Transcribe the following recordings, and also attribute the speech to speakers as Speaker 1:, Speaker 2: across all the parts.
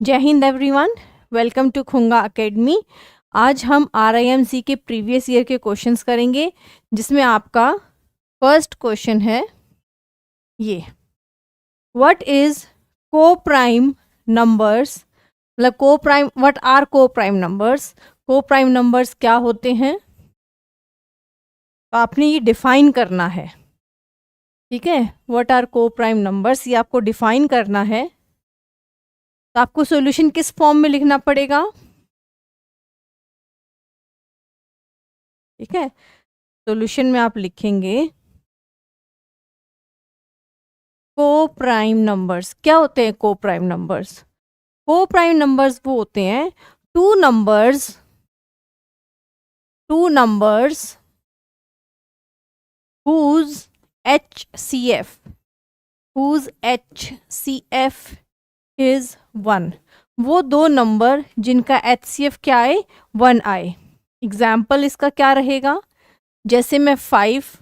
Speaker 1: जय Hind everyone, welcome to Khunga academy. आज हम RIMC के प्रीवियस ईयर के क्वेश्चंस करेंगे, जिसमें आपका फर्स्ट क्वेश्चन है ये, व्हाट इज को प्राइम नंबर्स। मतलब को प्राइम, व्हाट आर को प्राइम नंबर्स। को प्राइम नंबर्स क्या होते हैं, तो आपने ये डिफाइन करना है। ठीक है, व्हाट आर को प्राइम नंबर्स, ये आपको डिफाइन करना है। तो आपको सॉल्यूशन किस फॉर्म में लिखना पड़ेगा। ठीक है, सॉल्यूशन में आप लिखेंगे को प्राइम नंबर्स। क्या होते हैं को प्राइम नंबर्स? को प्राइम नंबर्स वो होते हैं two numbers whose HCF is 1। वो दो नंबर जिनका HCF क्या आए, 1 आए। एग्जाम्पल इसका क्या रहेगा, जैसे मैं 5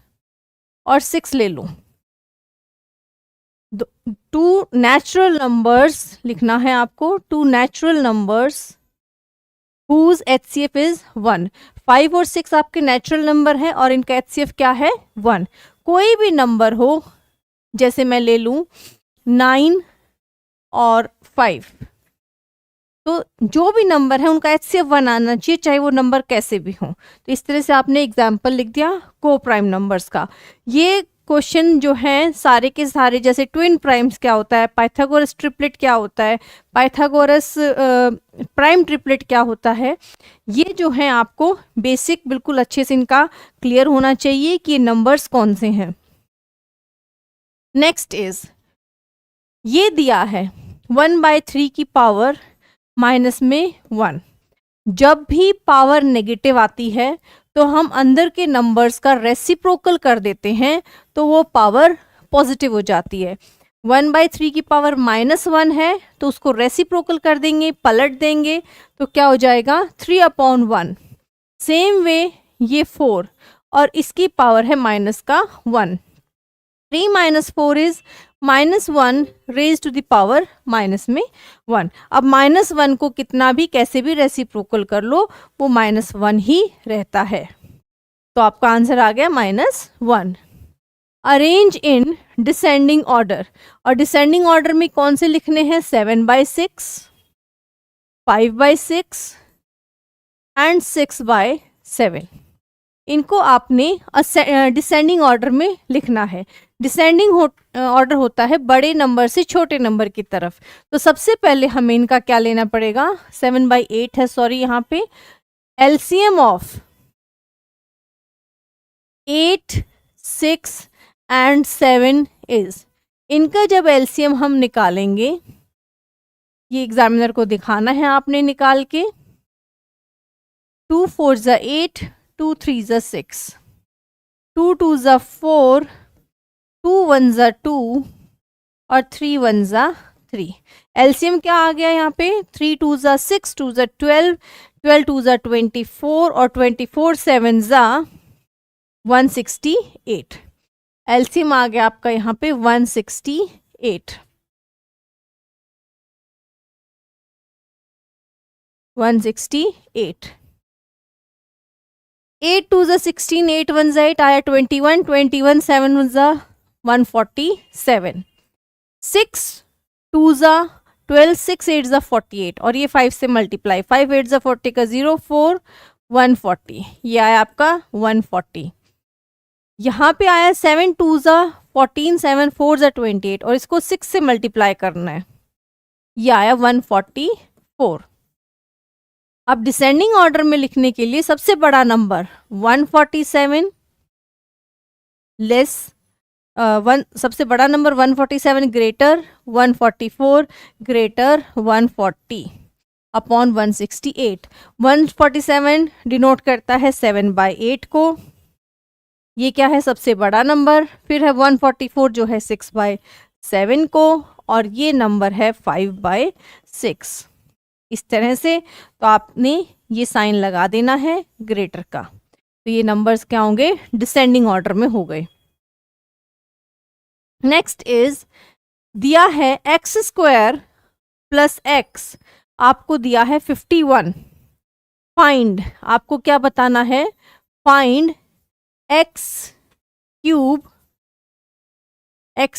Speaker 1: और 6 ले लूं। टू नेचुरल नंबर्स लिखना है आपको, two natural numbers whose HCF is 1। 5 और 6 आपके नेचुरल नंबर हैं और इनका HCF क्या है, 1। कोई भी नंबर हो, जैसे मैं ले लूं 9 और 5, तो जो भी नंबर है उनका HCF 1 आना चाहिए, चाहे वो नंबर कैसे भी हो। तो इस तरह से आपने एग्जाम्पल लिख दिया को प्राइम नंबर्स का। ये क्वेश्चन जो हैं सारे के सारे, जैसे ट्विन प्राइम्स क्या होता है, पाइथागोरस ट्रिपलेट क्या होता है, पाइथागोरस प्राइम ट्रिपलेट क्या होता है, ये जो है आपको बेसिक बिल्कुल अच्छे से इनका क्लियर होना चाहिए कि ये नंबर्स कौन से हैं। नेक्स्ट इज, ये दिया है 1/3 की पावर माइनस में 1। जब भी पावर नेगेटिव आती है तो हम अंदर के नंबर्स का रेसिप्रोकल कर देते हैं, तो वो पावर पॉजिटिव हो जाती है। 1/3 की पावर -1 है तो उसको रेसिप्रोकल कर देंगे, पलट देंगे, तो क्या हो जाएगा 3/1। सेम वे ये 4 और इसकी पावर है -1। 3 - 4 is -1 raise to the power -1। अब -1 को कितना भी कैसे भी रेसिप्रोकल कर लो, वो -1 ही रहता है। तो आपका आंसर आ गया -1। अरेंज इन डिसेंडिंग ऑर्डर, और डिसेंडिंग ऑर्डर में कौन से लिखने हैं, 7/6, 5/6 एंड 6/7। इनको आपने डिसेंडिंग ऑर्डर में लिखना है। डिसेंडिंग ऑर्डर होता है बड़े नंबर से छोटे नंबर की तरफ। तो सबसे पहले हमें इनका क्या लेना पड़ेगा, 7/8 है, सॉरी यहाँ पे LCM ऑफ 8, 6 एंड 7 इज। इनका जब LCM हम निकालेंगे, ये एग्जामिनर को दिखाना है आपने निकाल के। 2 4 ज़ा 8, 2 3 ज़ा 6, 2 2 ज़ा 4, 2 1 ज़ा 2 और 3 1 ज़ा 3। LCM क्या आ गया यहाँ पे, 3 2 ज़ा 6, 2 ज़ा 12, 12 2 ज़ा 24 और 24 7 ज़ा 168। LCM आ गया आपका यहाँ पे 168। 168। 8 2 ज़ा 16, 8 1 ज़ा 8 आया 21, 21 7 1 ज़ा 147। 6 2 ज़ा 12, 6 8 ज़ा 48 और ये 5 से मल्टीप्लाई, 5 8 ज़ा 40 का 0, 4 140, ये आया आपका 140। यहाँ पे आया 7 2 ज़ा 14, 7 4 ज़ा 28 और इसको 6 से मल्टीप्लाई करना है, ये आया 144। अब डिसेंडिंग ऑर्डर में लिखने के लिए सबसे बड़ा नंबर 147 लेस सबसे बड़ा number 147 greater 144 greater 140 upon 168। 147 denote करता है 7/8 को, ये क्या है सबसे बड़ा नंबर। फिर है 144 जो है 6/7 को, और ये नंबर है 5/6। इस तरह से तो आपने ये साइन लगा देना है ग्रेटर का। तो ये नंबर्स क्या होंगे, डिसेंडिंग ऑर्डर में हो गए। नेक्स्ट इज, दिया है x² + x आपको दिया है 51। फाइंड, आपको क्या बताना है, find x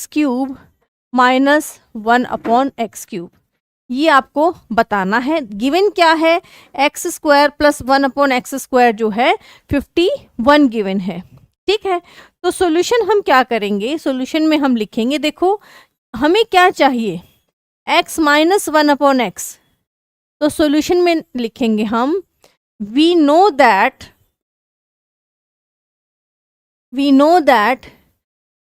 Speaker 1: cube minus 1/x³। ये आपको बताना है। गिवन क्या है, x² प्लस 1/x² जो है 51 गिवन है। ठीक है, तो सॉल्यूशन हम क्या करेंगे, सॉल्यूशन में हम लिखेंगे, देखो हमें क्या चाहिए, x माइनस 1/x। तो सॉल्यूशन में लिखेंगे हम we know that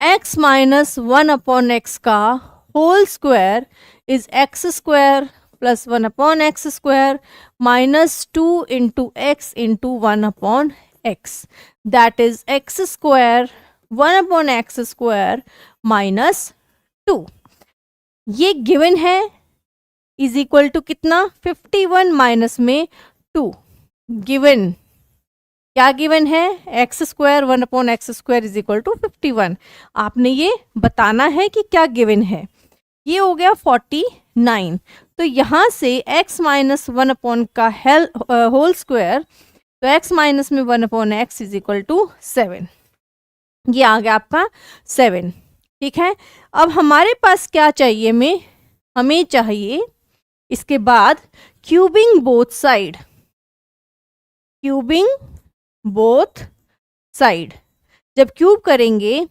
Speaker 1: x minus 1/x का whole square is x² plus 1/x² minus 2 into x into 1/x, that is x² 1/x² minus 2। ये गिवन है, इज इक्वल टू कितना, 51 माइनस में 2। Given क्या गिवन है, x² 1/x² is equal to 51। आपने ये बताना है कि क्या गिवन है। ये हो गया 49। तो यहाँ से x माइनस 1 का होल स्क्वायर, तो x माइनस में 1/x इज इक्वल टू 7। ये आ गया आपका 7। ठीक है, अब हमारे पास क्या चाहिए, हमें चाहिए इसके बाद क्यूबिंग बोथ साइड। जब क्यूब करेंगे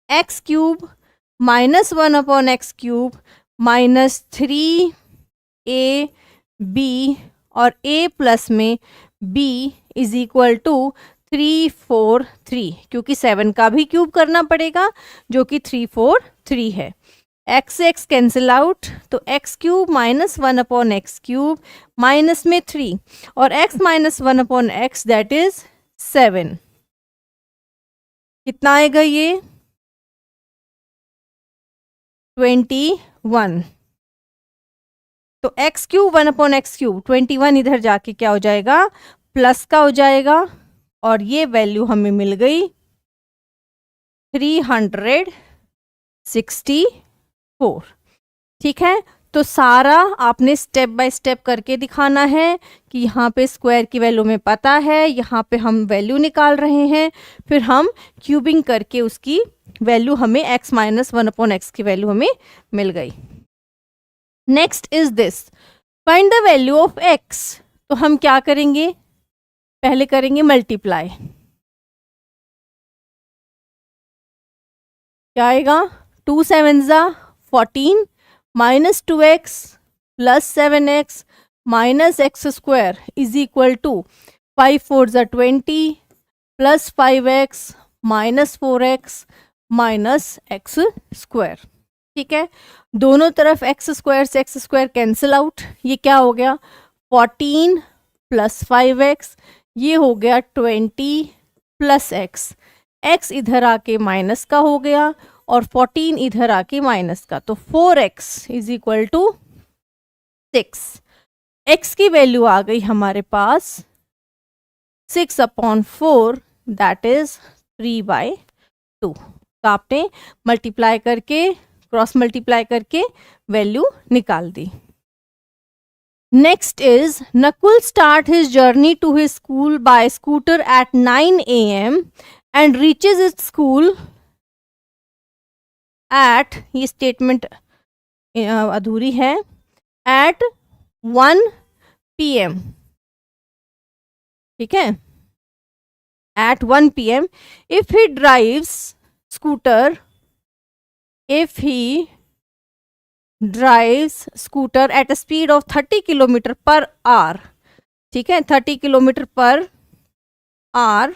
Speaker 1: x³ minus 1/x³ minus 3ab और a प्लस में b इज इक्वल टू 343, क्योंकि 7 का भी क्यूब करना पड़ेगा जो कि 343 है। x कैंसिल आउट, तो x³ माइनस 1/x³ माइनस में 3 और x minus 1/x that is 7। कितना आएगा ये, 21। तो x³ 1/x³, 21 इधर जाके क्या हो जाएगा, प्लस का हो जाएगा, और ये वैल्यू हमें मिल गई 364। ठीक है, तो सारा आपने स्टेप बाय स्टेप करके दिखाना है कि यहाँ पे स्क्वायर की वैल्यू में पता है, यहाँ पे हम वैल्यू निकाल रहे हैं, फिर हम क्यूबिंग करके उसकी वैल्यू हमें x माइनस 1/x की वैल्यू हमें मिल गई। Next is this, find the value of x। तो हम क्या करेंगे, पहले करेंगे मल्टीप्लाई। क्या आएगा, 2 7 14 minus 2x plus 7x minus x² is equal to 5 4 20 plus 5x minus 4x minus x²। ठीक है, दोनों तरफ x² से x² कैंसिल आउट, ये क्या हो गया 14 प्लस 5x, ये हो गया 20 प्लस x इधर आके माइनस का हो गया और 14 इधर आके माइनस का, तो 4x is equal to 6। x की वैल्यू आ गई हमारे पास 6/4 दैट इज 3/2। तो आपने मल्टीप्लाई करके, क्रॉस मल्टीप्लाई करके वैल्यू निकाल दी। Next is Nakul start his journey to his school by scooter at 9 a.m. and reaches his school at, ये स्टेटमेंट अधूरी है, at 1 p.m. ठीक है, at 1 p.m. If he drives scooter at a speed of 30 kilometre per our, ठीक है 30 kilometre per our,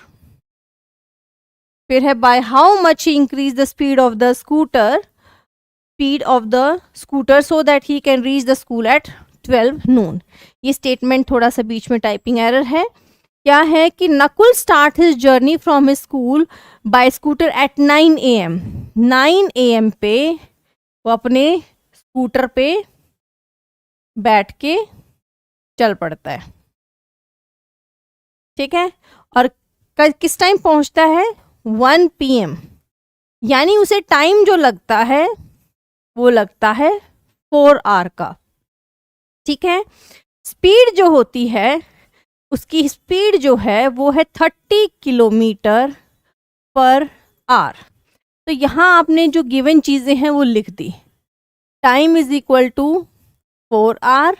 Speaker 1: फिर है by how much he increase the speed of the scooter so that he can reach the school eight 12 नून। ये statement थोड़ा सा बीच में typing error है। क्या है कि Nakul start his journey from his school by scooter at 9 AM। 9 AM पे वो अपने स्कूटर पे बैठ के चल पड़ता है। ठीक है, और किस टाइम पहुंचता है, 1 PM, यानी उसे टाइम जो लगता है वो लगता है 4 आवर का। ठीक है, स्पीड जो होती है, उसकी स्पीड जो है वो है 30 किलोमीटर पर आवर। तो यहाँ आपने जो गिवन चीज़ें हैं वो लिख दी। Time is equal to 4 hour,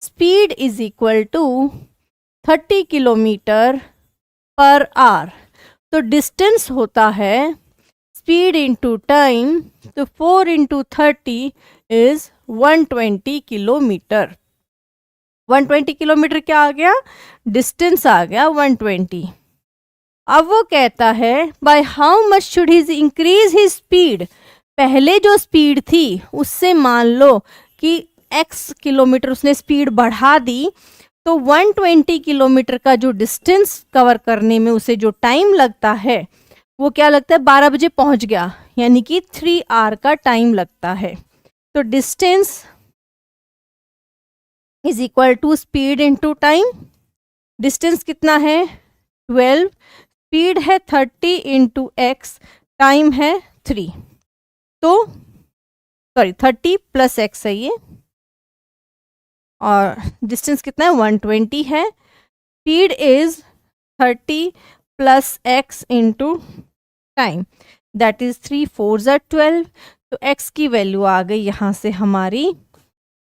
Speaker 1: speed is equal to 30 kilometre per hour. तो डिस्टेंस होता है स्पीड इंटू टाइम, तो 4 इंटू 30 इज 120 किलोमीटर। 120 किलोमीटर क्या आ गया? डिस्टेंस आ गया 120। अब वो कहता है by how much should he increase his speed. पहले जो स्पीड थी उससे मान लो कि x किलोमीटर उसने स्पीड बढ़ा दी, तो 120 किलोमीटर का जो डिस्टेंस कवर करने में उसे जो टाइम लगता है वो क्या लगता है? 12 बजे पहुंच गया, यानी कि 3 आवर का टाइम लगता है। तो distance is equal to speed into time. Distance कितना है? 12, स्पीड है 30 इंटू एक्स, टाइम है 3, तो सॉरी 30 प्लस एक्स है ये, और डिस्टेंस कितना है? 120 है। Speed is 30 plus x into time, that is 3 4 ज़ा 12। तो एक्स की वैल्यू आ गई यहाँ से हमारी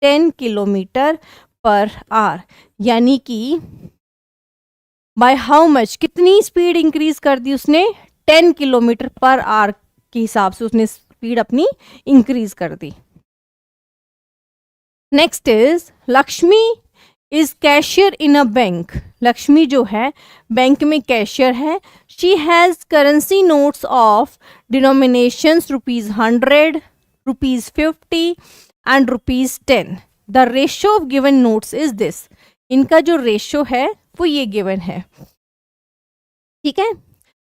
Speaker 1: 10 किलोमीटर पर आवर, यानी कि बाय हाउ मच, कितनी स्पीड इंक्रीज कर दी उसने? 10 किलोमीटर पर आवर के हिसाब से उसने स्पीड अपनी इंक्रीज कर दी। Next is Lakshmi is cashier in a bank. Lakshmi जो है बैंक में कैशियर है। She has currency notes of denominations ₹100, ₹50 and ₹10। The ratio of given notes is this. इनका जो रेशियो है वो ये गिवन है, ठीक है।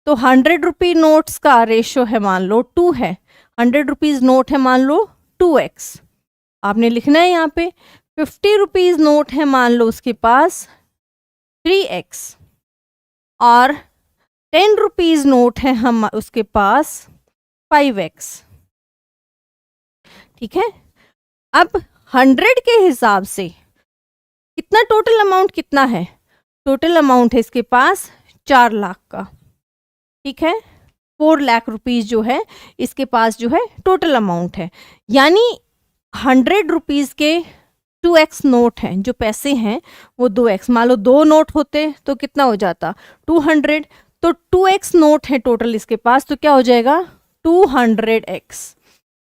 Speaker 1: तो 100 रुपी नोट्स का रेशियो है मान लो 2 है, 100 रुपीज नोट है मान लो 2x, आपने लिखना है यहाँ पे। 50 रुपीज नोट है मान लो उसके पास 3x, और 10 रुपीज नोट है हम उसके पास 5x, ठीक है। अब 100 के हिसाब से कितना टोटल अमाउंट कितना है? टोटल अमाउंट है इसके पास 4 लाख का, ठीक है। 4 लाख रुपीज जो है इसके पास जो है टोटल अमाउंट है, यानी 100 रुपीज के 2x नोट हैं, जो पैसे हैं वो 2x। मान लो 2 नोट होते तो कितना हो जाता? 200। तो 2x नोट है टोटल इसके पास, तो क्या हो जाएगा? 200x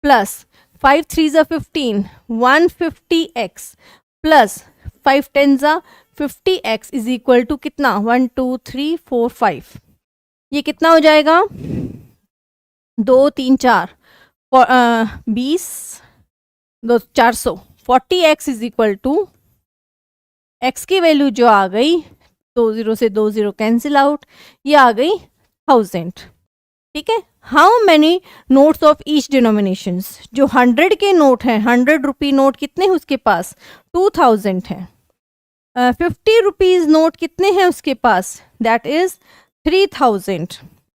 Speaker 1: प्लस 5 3 ज़ा 15, 150x प्लस 5 10 ज़ा 50x इज इक्वल टू कितना? 1 2 3 4 5। ये कितना हो जाएगा? 2 3 4 20 2 400। 40x is equal to x की वैल्यू जो आ गई 2 0 से 2 0 कैंसिल आउट, ये आ गई 1000, ठीक है। How many notes of each denominations, जो 100 के नोट हैं, 100 रुपी नोट कितने हैं उसके पास? 2000 है। 50 रुपीज नोट कितने हैं उसके पास? That is 3000।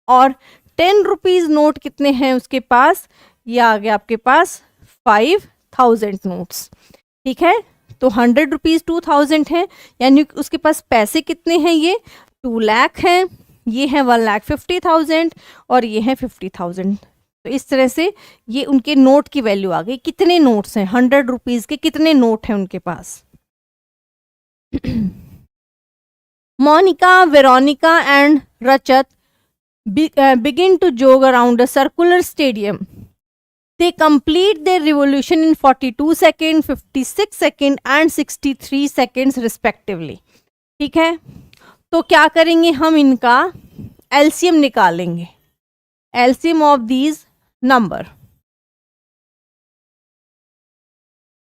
Speaker 1: और 10 रुपीज नोट कितने हैं उसके पास? ये आ गया आपके पास 5000 नोट्स, ठीक है। तो 100 रुपीज 2000 है, यानी उसके पास पैसे कितने हैं? ये 2 लाख हैं, ये है 1,50,000 और ये है 50,000। तो इस तरह से ये उनके नोट की वैल्यू आ गई। कितने नोट्स हैं? 100 रुपीज के कितने नोट हैं उनके पास? Monica, Veronica and Rachat begin to jog around a circular stadium. They complete their revolution in 42 seconds, 56 seconds and 63 seconds respectively. ठीक है, तो क्या करेंगे हम? इनका एलसीएम निकालेंगे। एलसीएम ऑफ दीज नंबर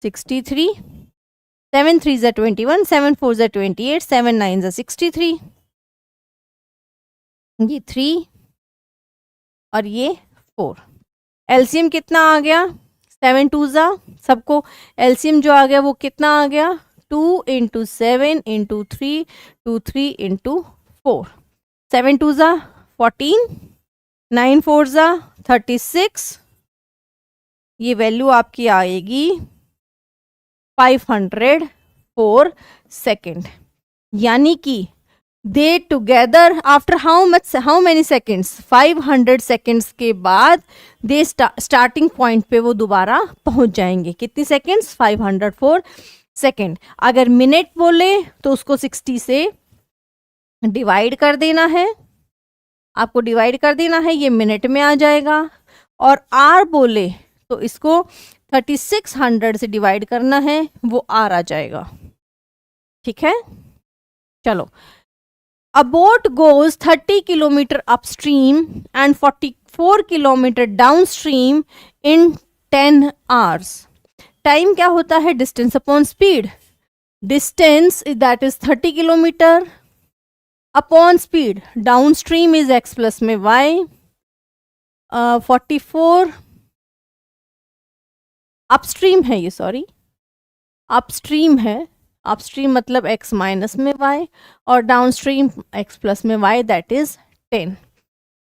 Speaker 1: 63, 7 3 ज़ा 21, 7 4 ज़ा 28, 7 9 ज़ा 63, ये 3 और ये 4। एलसीएम कितना आ गया? 7 2 ज़ा, सबको एलसीएम जो आ गया वो कितना आ गया? 2 इंटू 7 इंटू 3 2 3 इंटू 4। 7 2 ज़ा 14, 9 4 ज़ा 36, ये वैल्यू आपकी आएगी 540। 4 सेकेंड, यानी कि दे together after how many seconds, 500 seconds के बाद दे स्टार्टिंग पॉइंट पे वो दोबारा पहुंच जाएंगे. कितनी सेकेंड्स? 504 सेकेंड. अगर मिनट बोले तो उसको 60 से डिवाइड कर देना है, आपको डिवाइड कर देना है, ये मिनट में आ जाएगा. और आर बोले तो इसको 3600 से डिवाइड करना है, वो आर आ जाएगा. ठीक है, चलो. A boat goes 30 kilometer upstream and 44 kilometer downstream in 10 hours. Time क्या होता है? Distance upon speed. Distance that is 30 kilometer upon speed. Downstream is x plus में y. 44 upstream है ये, सॉरी अपस्ट्रीम है. अपस्ट्रीम मतलब x माइनस में y और डाउनस्ट्रीम x प्लस में y, that is 10.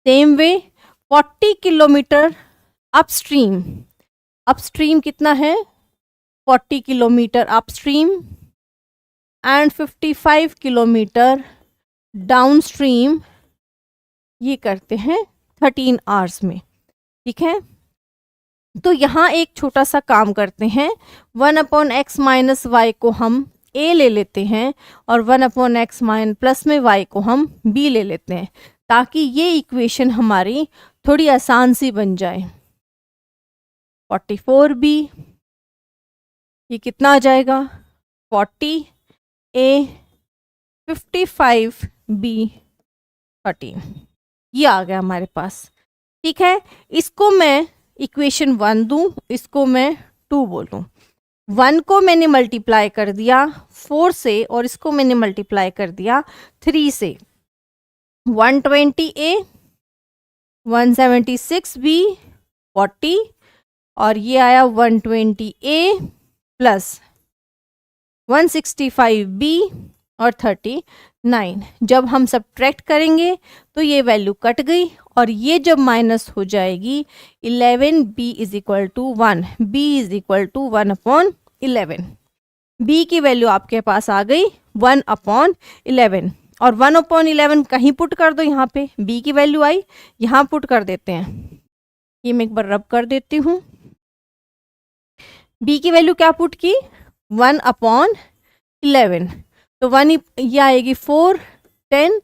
Speaker 1: Same way 40 kilometre upstream, upstream कितना है? 40 kilometre upstream and 55 kilometre downstream, ये करते हैं 13 आवर्स में. ठीक है, तो यहाँ एक छोटा सा काम करते हैं. 1/x माइनस वाई को हम a ले लेते हैं और 1/x माइनस प्लस में y को हम b ले लेते हैं, ताकि ये इक्वेशन हमारी थोड़ी आसान सी बन जाए. 44b, ये कितना आ जाएगा? 40a 55b 13, ये आ गया हमारे पास. ठीक है, इसको मैं इक्वेशन 1 दूं, इसको मैं 2 बोलूं. 1 को मैंने मल्टीप्लाई कर दिया 4 से और इसको मैंने मल्टीप्लाई कर दिया 3 से. 120a 176b 40 और ये आया 120a प्लस 165b और 39. जब हम सब्ट्रैक्ट करेंगे तो ये वैल्यू कट गई और ये जब माइनस हो जाएगी 11b is equal to 1, b is equal to 1/11. b की वैल्यू आपके पास आ गई 1/11 और 1/11 कहीं पुट कर दो, यहाँ पे b की वैल्यू आई, यहाँ पुट कर देते हैं. ये मैं एक बार रब कर देती हूँ. b की वैल्यू क्या पुट की? 1/11. तो 1 ये आएगी 4, 10,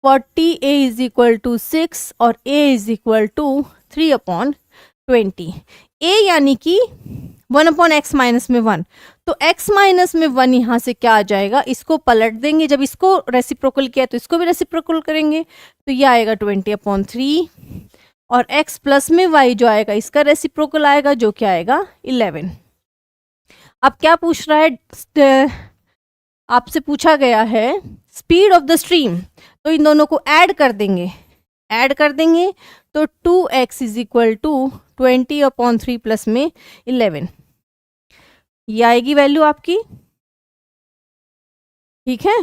Speaker 1: 40, a इज इक्वल टू 6 और a is equal to 3/20. a यानी कि 1/x माइनस में 1, तो x माइनस में 1 यहाँ से क्या आ जाएगा? इसको पलट देंगे, जब इसको रेसिप्रोकल किया तो इसको भी रेसिप्रोकल करेंगे, तो ये आएगा 20/3 और x प्लस में y जो आएगा इसका रेसिप्रोकल आएगा, जो क्या आएगा 11. अब क्या पूछ रहा है? आपसे पूछा गया है स्पीड ऑफ द स्ट्रीम, तो इन दोनों को ऐड कर देंगे, तो 2x is equal to 20/3 plus में 11, ये आएगी वैल्यू आपकी. ठीक है,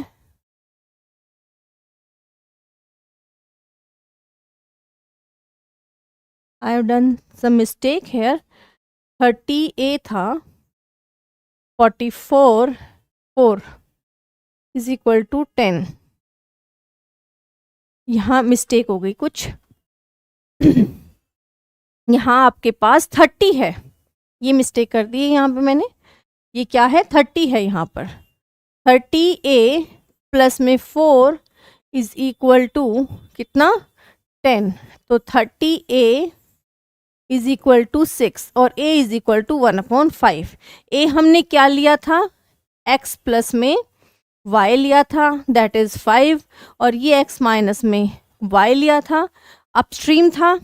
Speaker 1: I have done some mistake here. 30a था, 44 4 इज इक्वल टू 10, यहाँ मिस्टेक हो गई कुछ. यहाँ आपके पास 30 है, ये मिस्टेक कर दी है यहाँ पे मैंने. ये क्या है? 30 है यहाँ पर. 30a प्लस में 4 इज इक्वल टू कितना? 10. तो 30a इज इक्वल टू 6 और a is equal to 1/5. a हमने क्या लिया था? x प्लस में y लिया था, दैट इज 5, और ये x माइनस में y लिया था. अपस्ट्रीम था,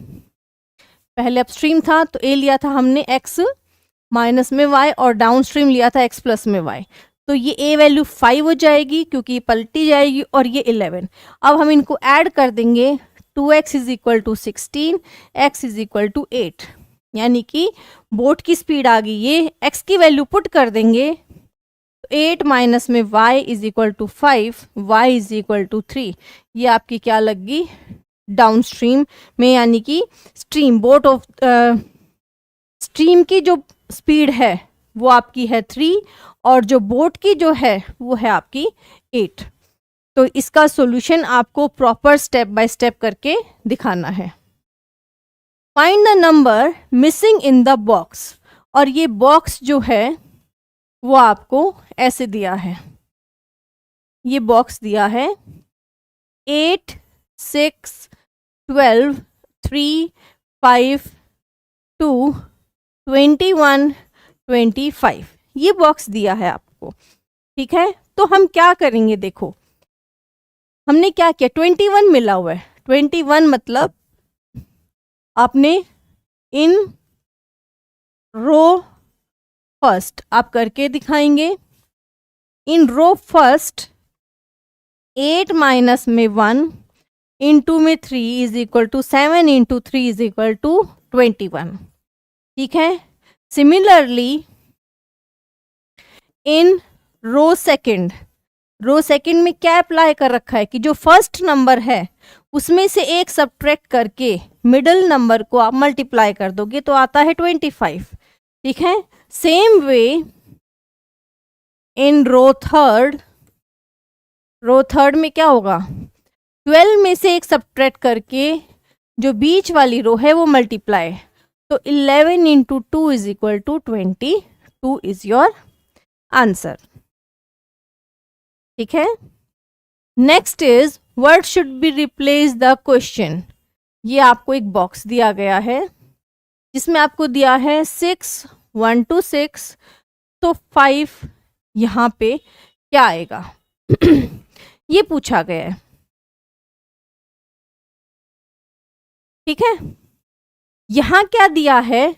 Speaker 1: पहले अपस्ट्रीम था तो a लिया था हमने x माइनस में y और डाउनस्ट्रीम लिया था x प्लस में y. तो ये a वैल्यू 5 हो जाएगी क्योंकि ये पलटी जाएगी, और ये 11. अब हम इनको ऐड कर देंगे. 2x is equal to 16, x is equal to 8, यानी कि बोट की स्पीड आ गई. ये x की वैल्यू पुट कर देंगे, 8 माइनस में y is equal to 5, y is equal to 3. ये आपकी क्या लग गई? डाउन स्ट्रीम में, यानी कि स्ट्रीम बोट ऑफ स्ट्रीम की जो स्पीड है वो आपकी है 3 और जो बोट की जो है वो है आपकी 8। तो इसका सॉल्यूशन आपको प्रॉपर स्टेप बाय स्टेप करके दिखाना है। Find the number missing in the box, और ये बॉक्स जो है वो आपको ऐसे दिया है, ये बॉक्स दिया है 8 6 12 3 5 2 21 25, ये बॉक्स दिया है आपको। ठीक है, तो हम क्या करेंगे, देखो हमने क्या किया, 21 मिला हुआ है। 21 मतलब आपने इन रो फर्स्ट आप करके दिखाएंगे, इन रो फर्स्ट 8 माइनस में 1 इंटू में 3 is equal to 7 into 3 is equal to 21। ठीक है, similarly in row second, row second में क्या अप्लाई कर रखा है कि जो फर्स्ट नंबर है उसमें से एक सब्ट्रैक्ट करके मिडिल नंबर को आप मल्टीप्लाई कर दोगे तो आता है 25। ठीक है, सेम वे इन रो थर्ड में क्या होगा, 12 में से एक सब्ट्रैक्ट करके जो बीच वाली रो है वो मल्टीप्लाई, तो 11 into 2 is equal to 22 is your answer. ठीक है, next is what should be replace the question. ये आपको एक बॉक्स दिया गया है जिसमें आपको दिया है 6 1 to 6, तो 5 यहाँ पे क्या आएगा ये पूछा गया है। ठीक है, यहाँ क्या दिया है,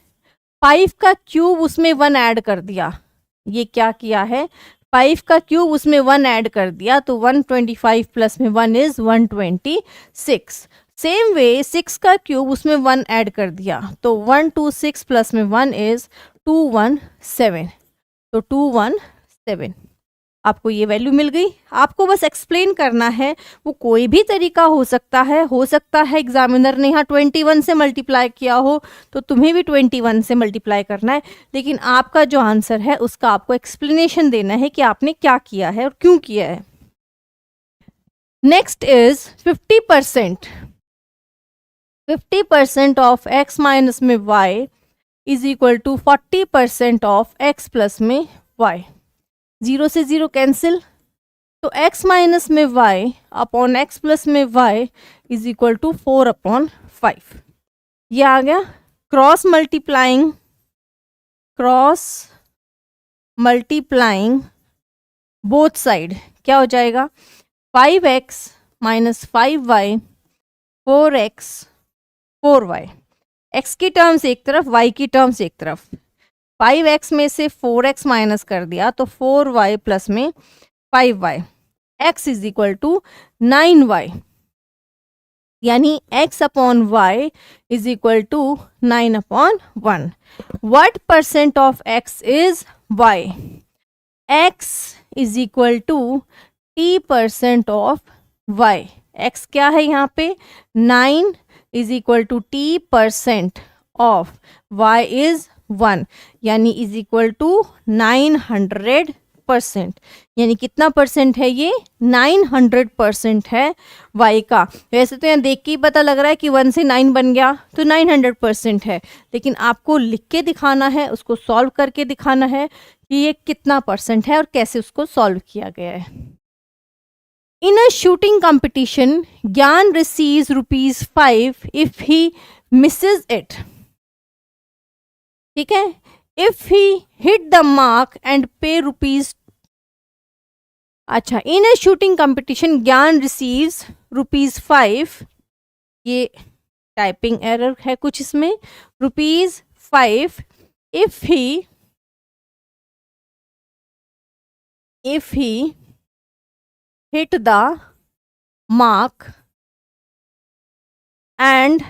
Speaker 1: 5 का क्यूब उसमें 1 ऐड कर दिया, ये क्या किया है 5 का क्यूब उसमें 1 ऐड कर दिया, तो 125 प्लस में 1 इज 126। सेम वे 6 का क्यूब उसमें 1 ऐड कर दिया, तो 126 प्लस में 1 इज 217, तो 217 आपको ये वैल्यू मिल गई। आपको बस एक्सप्लेन करना है, वो कोई भी तरीका हो सकता है एग्जामिनर ने यहाँ 21 से मल्टीप्लाई किया हो तो तुम्हें भी 21 से मल्टीप्लाई करना है, लेकिन आपका जो आंसर है उसका आपको एक्सप्लेनेशन देना है कि आपने क्या किया है और क्यों किया है। Next is 50%। 50% of x minus में y is equal to 40% of x plus में y। 0 से 0 कैंसिल, तो x माइनस में y अपॉन x प्लस में y इज इक्वल टू 4/5। ये आ गया क्रॉस मल्टीप्लाइंग बोथ साइड, क्या हो जाएगा 5x minus 5y 4x 4y, x की टर्म्स एक तरफ y की टर्म्स एक तरफ, 5x में से 4x माइनस कर दिया तो 4y प्लस में 5y, x is equal to 9y, यानी x upon y is equal to 9/1। What percent of x is y, x is equal to t% of y, x क्या है यहाँ पे 9 is equal to t% of y is 1, यानी is equal to 900%, यानी कितना percent है ये 900% है y का। वैसे तो यहाँ देख के ही पता लग रहा है कि 1 से 9 बन गया तो 900% है, लेकिन आपको लिख के दिखाना है, उसको सॉल्व करके दिखाना है कि ये कितना परसेंट है और कैसे उसको सॉल्व किया गया है। इन अ शूटिंग कंपटीशन ज्ञान receives ₹5 if he Mrs it. ठीक है, if he hit the mark and पे ₹, अच्छा इन ए शूटिंग कंपटीशन ज्ञान रिसीव्स ₹5, ये टाइपिंग एरर है कुछ इसमें, ₹5 if he hit the mark and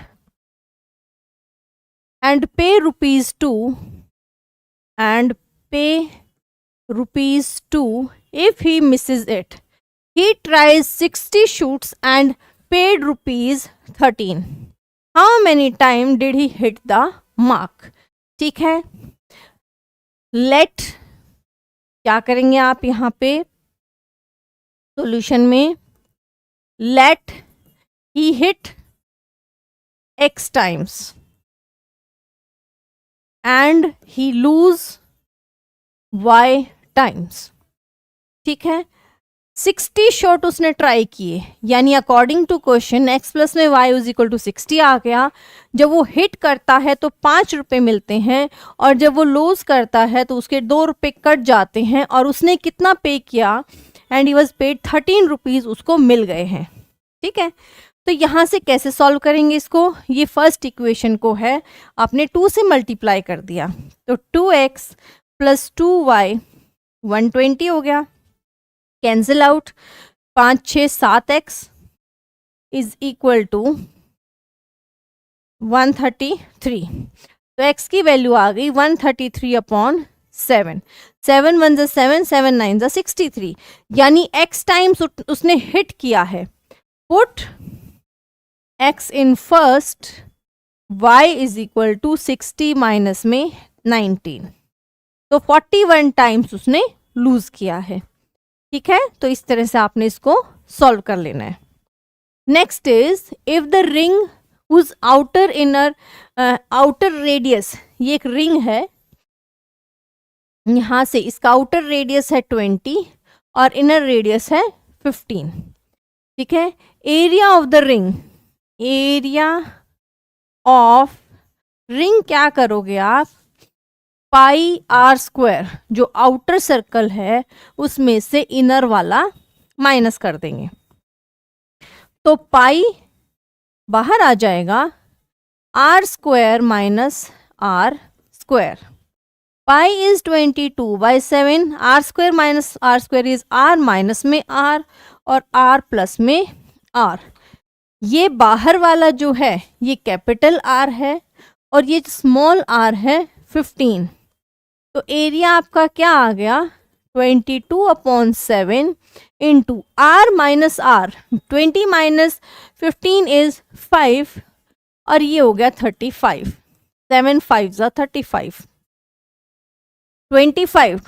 Speaker 1: pay ₹2 if he misses it. He tries 60 shoots and paid ₹13. How many times did he hit the mark? ठीक है, late, क्या करेंगे आप यहाँ पे सॉल्यूशन में, let he hit x times and he lose y times. ठीक है, 60 शॉट उसने ट्राई किए, यानी according to question x plus में y इज इक्वल टू 60 आ गया। जब वो हिट करता है तो 5 रुपये मिलते हैं, और जब वो लूज करता है तो उसके 2 रुपये कट जाते हैं, और उसने कितना पे किया, and he was paid 13 rupees उसको मिल गए हैं। ठीक है, तो यहाँ से कैसे सॉल्व करेंगे इसको, ये फर्स्ट इक्वेशन को है आपने 2 से मल्टीप्लाई कर दिया, तो 2x प्लस 2y 120 हो गया, cancel out, 5 6 7x is equal to 133। तो x की वैल्यू आ गई 133/7, 7 1 ज़ा 7, 7 9 ज़ा 63, यानी x टाइम्स उसने हिट किया है। Put x in first, y is equal to 60 minus में 19, तो 41 टाइम्स उसने लूज किया है। ठीक है, तो इस तरह से आपने इसको सॉल्व कर लेना है। Next is if the ring whose outer inner outer radius, ये एक रिंग है, यहाँ से इसका आउटर रेडियस है 20 और इनर रेडियस है 15। ठीक है, area of the ring, area of ring क्या करोगे आप, पाई आर स्क्वायर, जो आउटर सर्कल है उसमें से इनर वाला माइनस कर देंगे, तो पाई बाहर आ जाएगा, R square minus R square, pi is 22/7, R square minus R square is R minus में आर और आर प्लस में आर। ये बाहर वाला जो है ये कैपिटल आर है और ये स्मॉल आर है 15, तो एरिया आपका क्या आ गया 22/7 into R minus R, 20 minus 15 is 5 और ये हो गया 35, 7 5 ज़ा 35, 25,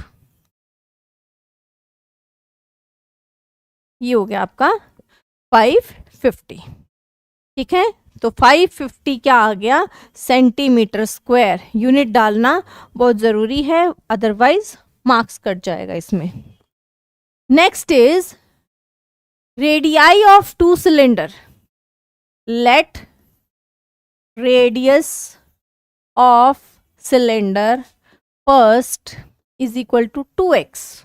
Speaker 1: ये हो गया आपका 550। ठीक है, तो 550 क्या आ गया सेंटीमीटर स्क्वायर, यूनिट डालना बहुत ज़रूरी है अदरवाइज मार्क्स कट जाएगा इसमें। Next is radii of 2 cylinder, let radius of cylinder first is equal to 2x।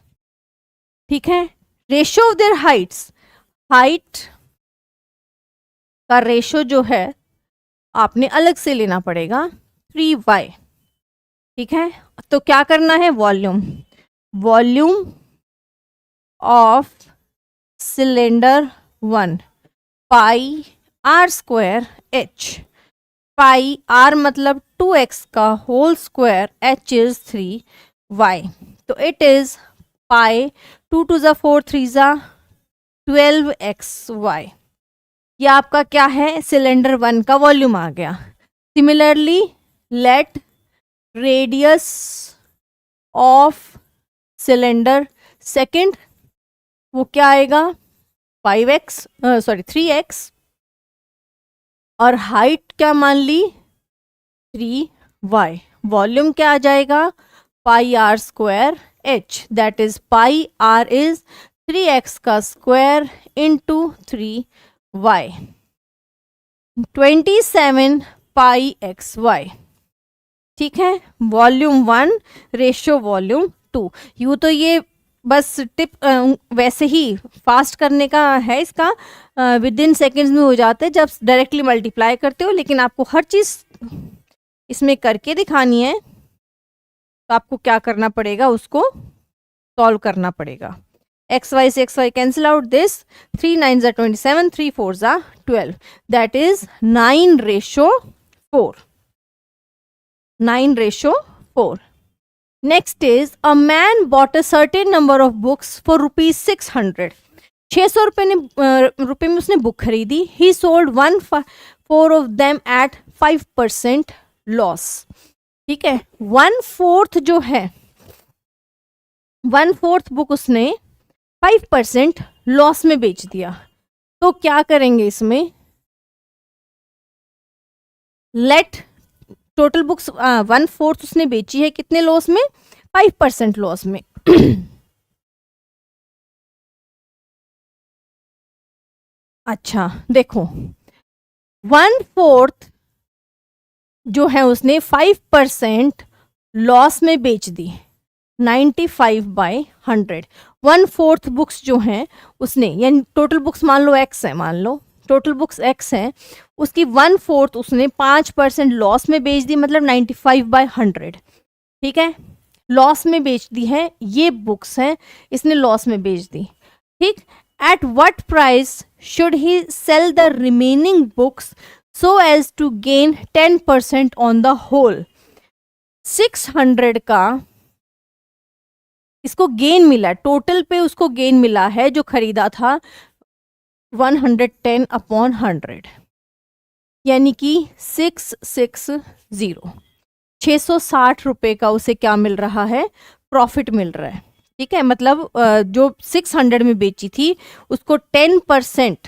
Speaker 1: ठीक है, ratio of their heights, height का रेशो जो है आपने अलग से लेना पड़ेगा 3y। ठीक है, तो क्या करना है, volume, volume of cylinder 1 pi are square h, pi R मतलब 2x का whole square, h is 3y, तो इट इज पाई 2 2 ज़ा 4 3 ज़ा 12xy। ये आपका क्या है सिलेंडर 1 का वॉल्यूम आ गया। Similarly late radius of cylinder second, वो क्या आएगा 3x, और हाइट क्या मान ली 3y, वॉल्यूम क्या आ जाएगा pi are square h, that is pi r is 3x का स्क्वायर इंटू 3y, 27 पाई xy। ठीक है, वॉल्यूम 1 रेशियो वॉल्यूम 2। यूँ तो ये बस टिप वैसे ही फास्ट करने का है, इसका विद इन सेकेंड्स में हो जाते हैं जब डायरेक्टली मल्टीप्लाई करते हो, लेकिन आपको हर चीज़ इसमें करके दिखानी है, तो आपको क्या करना पड़ेगा, उसको सॉल्व करना पड़ेगा। एक्स वाई से x y cancel out, this 3 9 ज़ा 27, 3 4 ज़ा 12, that is 9:4, 9:4। Next is a man bought a certain number of books for ₹600. 600 रुपये में उसने बुक खरीदी। He sold 1/4 of them at 5% loss. ठीक है, 1/4 जो है 1/4 बुक उसने 5% लॉस में बेच दिया, तो क्या करेंगे इसमें? लेट टोटल बुक्स 1/4 उसने बेची है कितने लॉस में? 5% लॉस में। अच्छा देखो, 1/4 जो है उसने 5% लॉस में बेच दी, 95/100। 1/4 बुक्स जो हैं उसने, यानी टोटल बुक्स मान लो x है, मान लो टोटल बुक्स x है, उसकी 1/4 उसने 5% लॉस में बेच दी, मतलब 95/100। ठीक है, लॉस में बेच दी है, ये बुक्स हैं, इसने लॉस में बेच दी। ठीक, at what price should he sell the remaining books so as to gain 10% on the whole? 600 का इसको गेन मिला, टोटल पे उसको गेन मिला है, जो खरीदा था 110/100, यानी कि 660 रुपए का उसे क्या मिल रहा है? प्रॉफिट मिल रहा है। ठीक है, मतलब जो 600 में बेची थी उसको 10%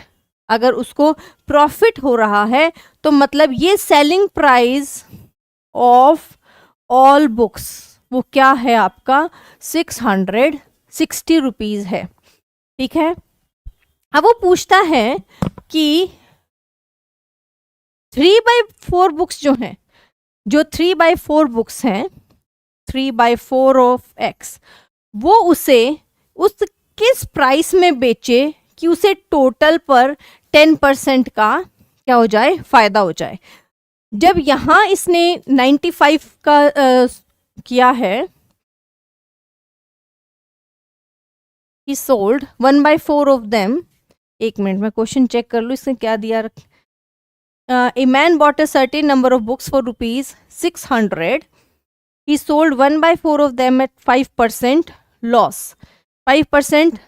Speaker 1: अगर उसको प्रॉफिट हो रहा है, तो मतलब ये selling price of all books वो क्या है आपका? 660 रुपीज है। ठीक है, अब वो पूछता है कि 3/4 बुक्स जो हैं, जो 3/4 बुक्स हैं, 3/4 ऑफ x, वो उसे उस किस प्राइस में बेचे कि उसे टोटल पर 10% का क्या हो जाए? फायदा हो जाए। जब यहां इसने 95 का किया है, he sold 1/4 of them। एक मिनट में क्वेश्चन चेक कर लूँ इसने क्या दिया। A man bought a certain number of books for ₹600. He sold 1/4 of them at 5% loss। 5%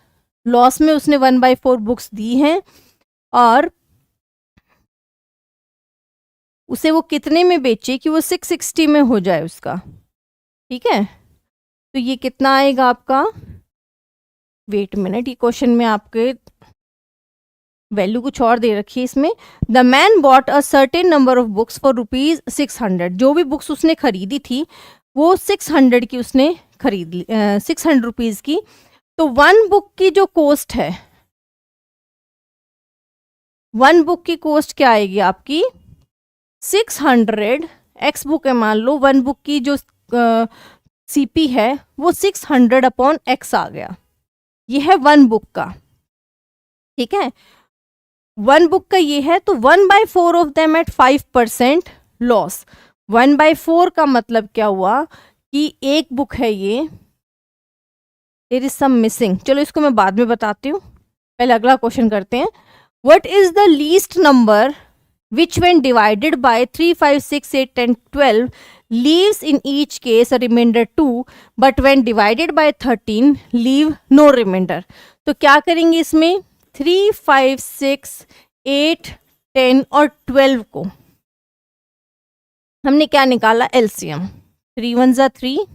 Speaker 1: loss में उसने 1/4 बुक्स दी हैं, और उसे वो कितने में बेचे कि वो 660 में हो जाए उसका। ठीक है, तो ये कितना आएगा आपका? वेट मिनट, ये क्वेश्चन में आपके वैल्यू कुछ और दे रखी है इसमें। The man bought a certain number of books for ₹600। जो भी बुक्स उसने खरीदी थी वो 600 की उसने खरीद ली, 600 रुपीज की। तो 1 बुक की जो कॉस्ट है, 1 बुक की कॉस्ट क्या आएगी आपकी? 600 एक्स बुक है, मान लो 1 बुक की जो सीपी है वो 600/x आ गया। ये है 1 बुक का। ठीक है, 1 बुक का ये है, तो 1/4 ऑफ देम एट 5% लॉस। 1/4 का मतलब क्या हुआ कि एक बुक है ये, देयर इज सम मिसिंग, चलो इसको मैं बाद में बताती हूँ, पहले अगला क्वेश्चन करते हैं। What is the least number which when divided by 3, 5, 6, 8, 10, 12 leaves in each case a remainder 2, but when divided by 13 leave no remainder? तो क्या करेंगे इसमें? 3, 5, 6, 8, 10 और 12 को हमने क्या निकाला? एलसीएम। 3 1 जा 3,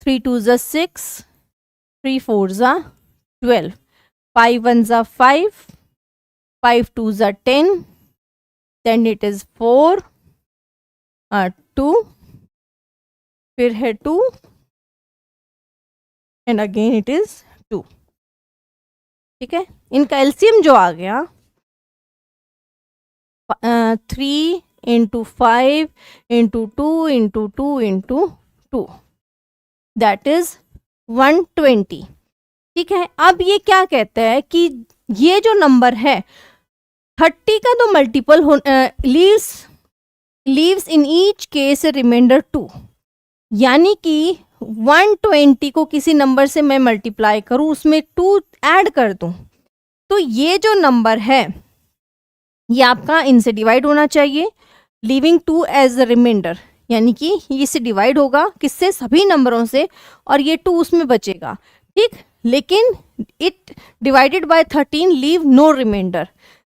Speaker 1: 3 2 जा 6, 3 4 जा 12, 5 1 जा 5, 5 2 जा 10, then it is 4, 2, फिर है 2 and again it is 2। ठीक है, इनका एलसीएम जो आ गया 3 × 5 × 2 × 2 × 2, दैट इज 120। ठीक है, अब ये क्या कहता है कि ये जो नंबर है 30 का तो multiple leaves in each case reminder 2, यानी कि 120 को किसी नंबर से मैं मल्टीप्लाई करूं, उसमें 2 ऐड कर दूं, तो ये जो नंबर है ये आपका इनसे डिवाइड होना चाहिए, लीविंग 2 एज अ रिमाइंडर, यानी कि ये से डिवाइड होगा किससे? सभी नंबरों से, और ये 2 उसमें बचेगा। ठीक, लेकिन it divided by 13 leave no reminder.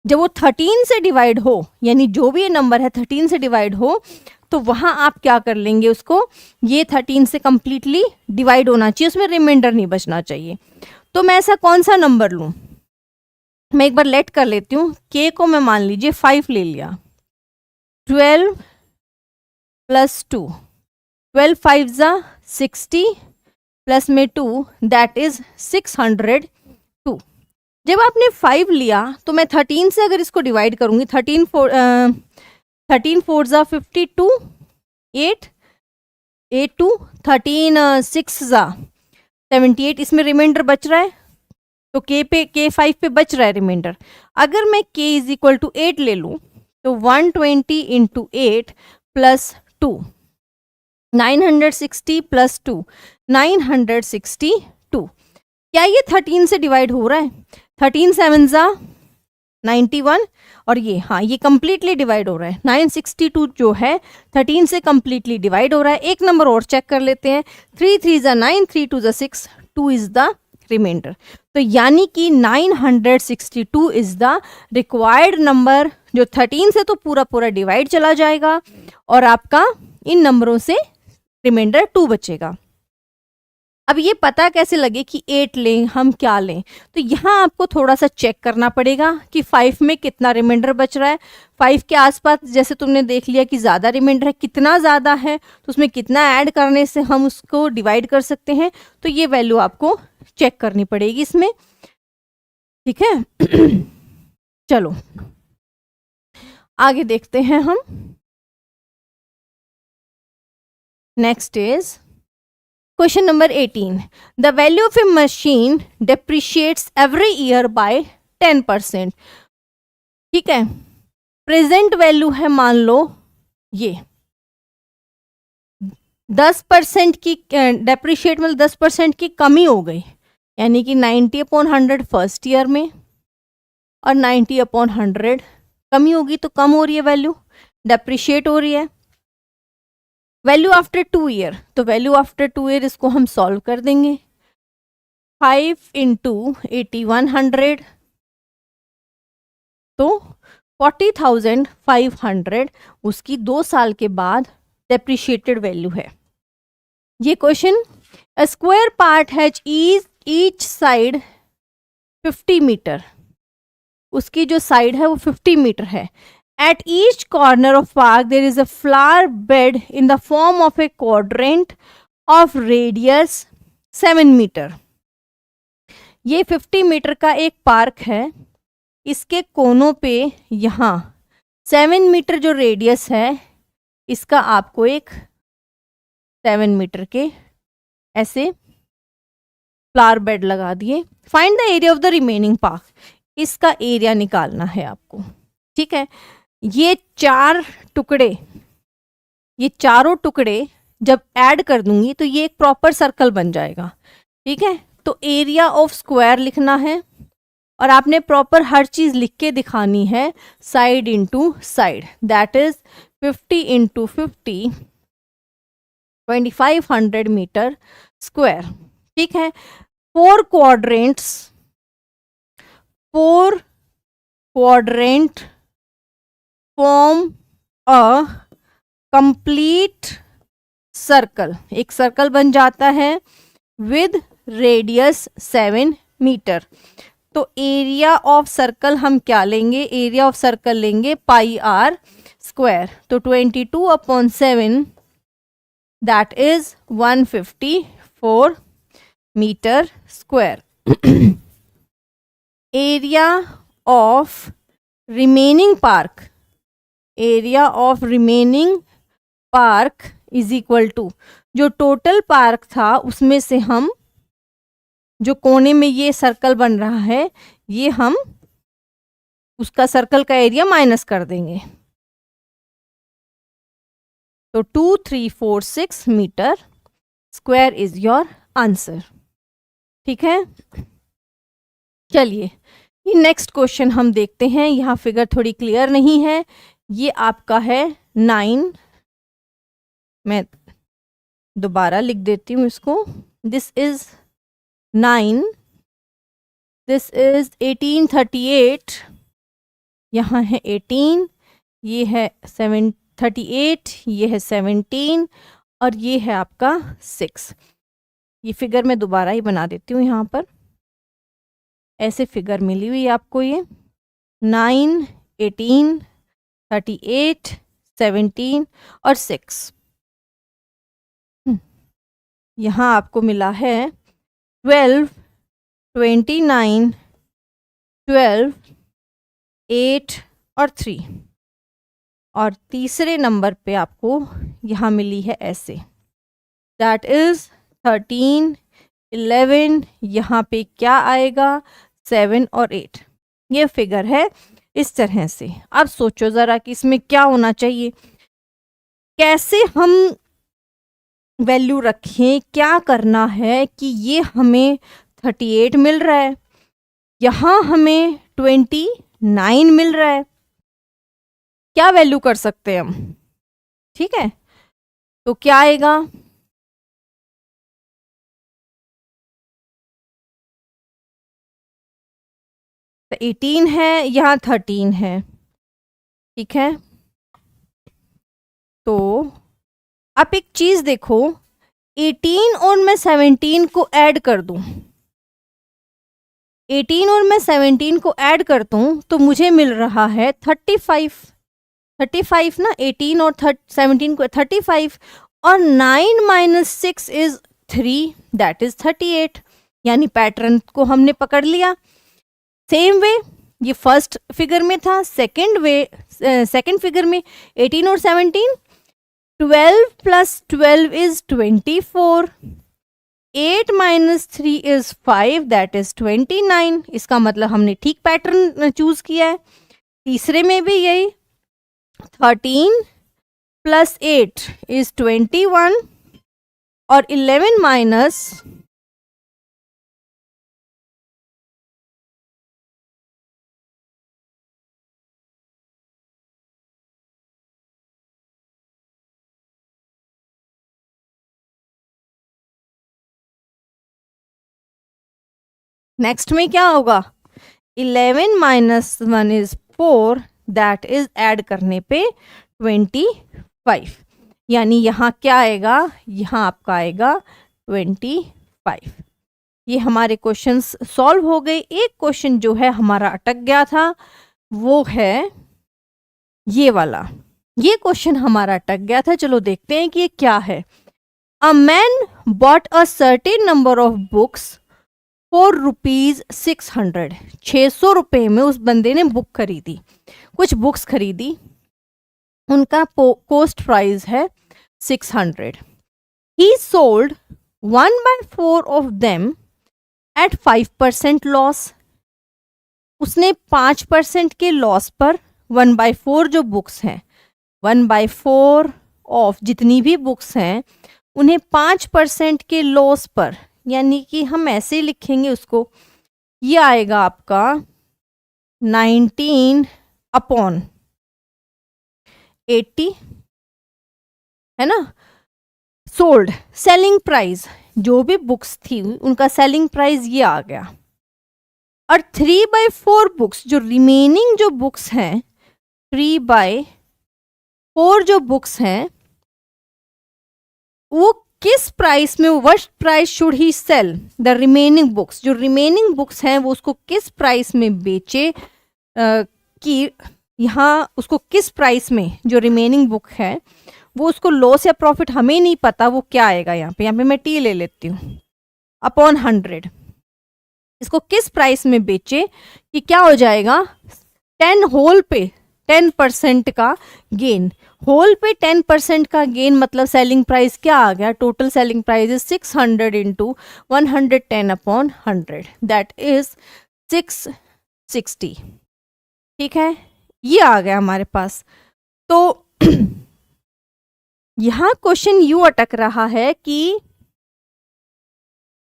Speaker 1: जब वो 13 से डिवाइड हो, यानी जो भी ये नंबर है 13 से डिवाइड हो, तो वहाँ आप क्या कर लेंगे उसको, ये 13 से कम्प्लीटली डिवाइड होना चाहिए, उसमें रिमाइंडर नहीं बचना चाहिए। तो मैं ऐसा कौन सा नंबर लूँ, मैं एक बार लेट कर लेती हूँ। k को मैं मान लीजिए 5 ले लिया, 12 प्लस 2, 12 5 ज़ा 60 प्लस में 2 दैट इज 602। जब आपने 5 लिया तो मैं 13 से अगर इसको डिवाइड करूंगी, 13 4 ज़ा 52, 8 8 2 13 6 ज़ा 78, इसमें रिमाइंडर बच रहा है, तो k 5 पे बच रहा है रिमाइंडर। अगर मैं k इज इक्वल टू 8 ले लूँ तो 120 इंटू 8 प्लस 2, 960 प्लस 2, 962। क्या ये 13 से डिवाइड हो रहा है? 13 7 ज़ा 91, और ये हाँ ये कंप्लीटली डिवाइड हो रहा है। 962 जो है 13 से कंप्लीटली डिवाइड हो रहा है। एक नंबर और चेक कर लेते हैं, 3 3 ज़ा 9, 3 2 ज़ा 6, 2 इज द रिमाइंडर। तो यानी कि 962 इज द रिक्वायर्ड नंबर, जो 13 से तो पूरा पूरा डिवाइड चला जाएगा और आपका इन नंबरों से रिमाइंडर 2 बचेगा। अब ये पता कैसे लगे कि 8 लें हम क्या लें, तो यहाँ आपको थोड़ा सा चेक करना पड़ेगा कि 5 में कितना रिमाइंडर बच रहा है। 5 के आसपास जैसे तुमने देख लिया कि ज़्यादा रिमाइंडर है, कितना ज़्यादा है तो उसमें कितना ऐड करने से हम उसको डिवाइड कर सकते हैं, तो ये वैल्यू आपको चेक करनी पड़ेगी इसमें, ठीक है। चलो आगे देखते हैं हम। Next is question number 18, the value of a machine depreciates every year by 10%। ठीक है, प्रेजेंट वैल्यू है मान लो ये 10% की डेप्रिशिएट, मतलब 10% की कमी हो गई, यानी कि 90/100 फर्स्ट ईयर में और 90/100 कमी होगी, तो कम हो रही है वैल्यू, डेप्रिशिएट हो रही है। वैल्यू आफ्टर 2 ईयर, तो वैल्यू आफ्टर 2 ईयर इसको हम सॉल्व कर देंगे। 5 इंटू 8100 तो 40,500 उसकी 2 साल के बाद डेप्रिशिएटेड वैल्यू है। ये question, a square part has each side 50 meter, उसकी जो साइड है वो 50 मीटर है। At each corner of park there is a flower bed in the form of a quadrant of radius 7 meter. ये 50 metre का एक पार्क है, इसके कोनों पे यहाँ 7 मीटर जो रेडियस है इसका आपको एक 7 मीटर के ऐसे फ्लावर बेड लगा दिए। Find the area of the remaining park, इसका एरिया निकालना है आपको, ठीक है। ये 4 टुकड़े, ये चारों टुकड़े जब ऐड कर दूंगी तो ये एक प्रॉपर सर्कल बन जाएगा, ठीक है। तो एरिया ऑफ स्क्वायर लिखना है और आपने प्रॉपर हर चीज लिख के दिखानी है, side into side, that is 50 into 50 2500 meter square, ठीक है। 4 quadrant form a complete circle, एक सर्कल बन जाता है विद रेडियस 7 मीटर। तो एरिया ऑफ सर्कल हम क्या लेंगे, एरिया ऑफ सर्कल लेंगे पाई आर स्क्वायर, तो 22/7 that is 154 meter square. Area of remaining park, area of remaining park is equal to, जो टोटल पार्क था उसमें से हम जो कोने में ये सर्कल बन रहा है ये हम उसका सर्कल का एरिया माइनस कर देंगे, तो 2346 meter square is your answer, ठीक है। चलिए ये नेक्स्ट क्वेश्चन हम देखते हैं। यहाँ फिगर थोड़ी क्लियर नहीं है, ये आपका है 9, मैं दोबारा लिख देती हूँ इसको, दिस इज 9, दिस इज 1838, यहाँ है 18, ये है 38, ये है 17 और ये है आपका 6। ये फिगर मैं दोबारा ही बना देती हूँ यहाँ पर। ऐसे फिगर मिली हुई है आपको ये 9, 18, 38, 17 और 6। यहाँ आपको मिला है 12, 29, 12, 8 और 3। और तीसरे नंबर पे आपको यहाँ मिली है ऐसे, दैट इज 13, 11, यहाँ पे क्या आएगा 7 और 8। ये फिगर है इस तरह से। अब सोचो ज़रा कि इसमें क्या होना चाहिए, कैसे हम वैल्यू रखें, क्या करना है कि ये हमें 38 मिल रहा है, यहाँ हमें 29 मिल रहा है, क्या वैल्यू कर सकते हैं हम। ठीक है, तो क्या आएगा, तो 18 है, यहाँ 13 है। ठीक है, तो आप एक चीज देखो, 18 और मैं 17 को ऐड कर दूं, 18 और मैं 17 को ऐड कर दूं तो मुझे मिल रहा है 35। 35 ना, 18 और 17 को 35, और 9 माइनस 6 इज 3, दैट इज 38। यानी पैटर्न को हमने पकड़ लिया। सेम वे ये फर्स्ट फिगर में था, सेकंड फिगर में 18 और 17, 12 plus 12 is 24, 8 minus 3 is 5, that is 29। इसका मतलब हमने ठीक पैटर्न चूज किया है। तीसरे में भी यही, 13 प्लस 8 इज 21 और 11 माइनस नेक्स्ट में क्या होगा, 11 minus 1 is 4, that is add करने पे 25। यानी यहाँ क्या आएगा, यहाँ आपका आएगा 25। ये हमारे क्वेश्चंस सॉल्व हो गए। एक क्वेश्चन जो है हमारा अटक गया था वो है ये वाला, ये क्वेश्चन हमारा अटक गया था। चलो देखते हैं कि ये क्या है। A man bought a certain number of books for rupees 600। 600 रुपये में उस बंदे ने बुक खरीदी, कुछ बुक्स खरीदी, उनका कॉस्ट प्राइस है 600। ही sold 1/4 of them at 5% loss. उसने 5% के लॉस पर 1/4 जो बुक्स हैं, 1/4 ऑफ जितनी भी बुक्स हैं उन्हें 5% के लॉस पर, यानी कि हम ऐसे लिखेंगे उसको, ये आएगा आपका 19/80, है ना। सोल्ड, सेलिंग प्राइस, जो भी बुक्स थी उनका सेलिंग प्राइस ये आ गया। और 3/4 बुक्स, जो रिमेनिंग जो बुक्स हैं, 3/4 जो बुक्स हैं वो किस प्राइस में, what price should he sell the remaining books, जो रिमेनिंग बुक्स हैं वो उसको किस प्राइस में बेचे, कि यहाँ उसको किस प्राइस में जो रिमेनिंग बुक है वो उसको लॉस या प्रॉफिट हमें नहीं पता, वो क्या आएगा यहाँ पे मैं टी ले लेती हूँ अपॉन 100। इसको किस प्राइस में बेचे कि क्या हो जाएगा, 10 होल पे 10% का गेन। होल पे 10% का गेन मतलब सेलिंग प्राइस क्या आ गया, total selling price is 600 into 110/100, that is 660। ठीक है, ये आ गया हमारे पास। तो यहाँ क्वेश्चन यू अटक रहा है कि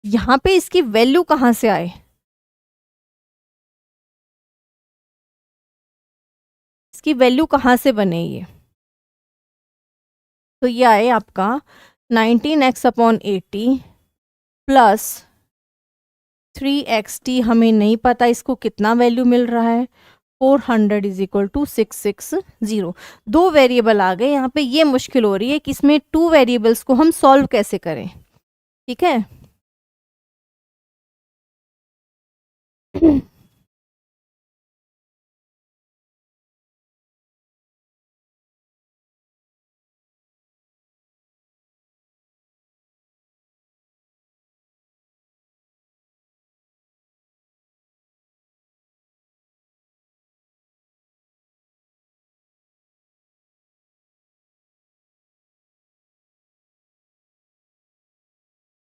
Speaker 1: यहाँ पे इसकी वैल्यू कहाँ से आए, इसकी वैल्यू कहाँ से बने ये। तो ये आए आपका 19x/80 प्लस 3xt, हमें नहीं पता इसको कितना वैल्यू मिल रहा है, 400 इज इक्वल टू 660। दो वेरिएबल आ गए यहाँ पे, ये मुश्किल हो रही है कि इसमें टू वेरिएबल्स को हम सॉल्व कैसे करें। ठीक है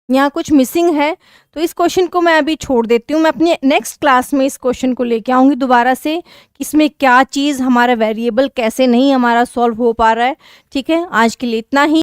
Speaker 1: यहाँ कुछ मिसिंग है, तो इस क्वेश्चन को मैं अभी छोड़ देती हूँ। मैं अपने नेक्स्ट क्लास में इस क्वेश्चन को लेके आऊँगी दोबारा से कि इसमें क्या चीज़ हमारा वेरिएबल कैसे नहीं हमारा सॉल्व हो पा रहा है। ठीक है, आज के लिए इतना ही।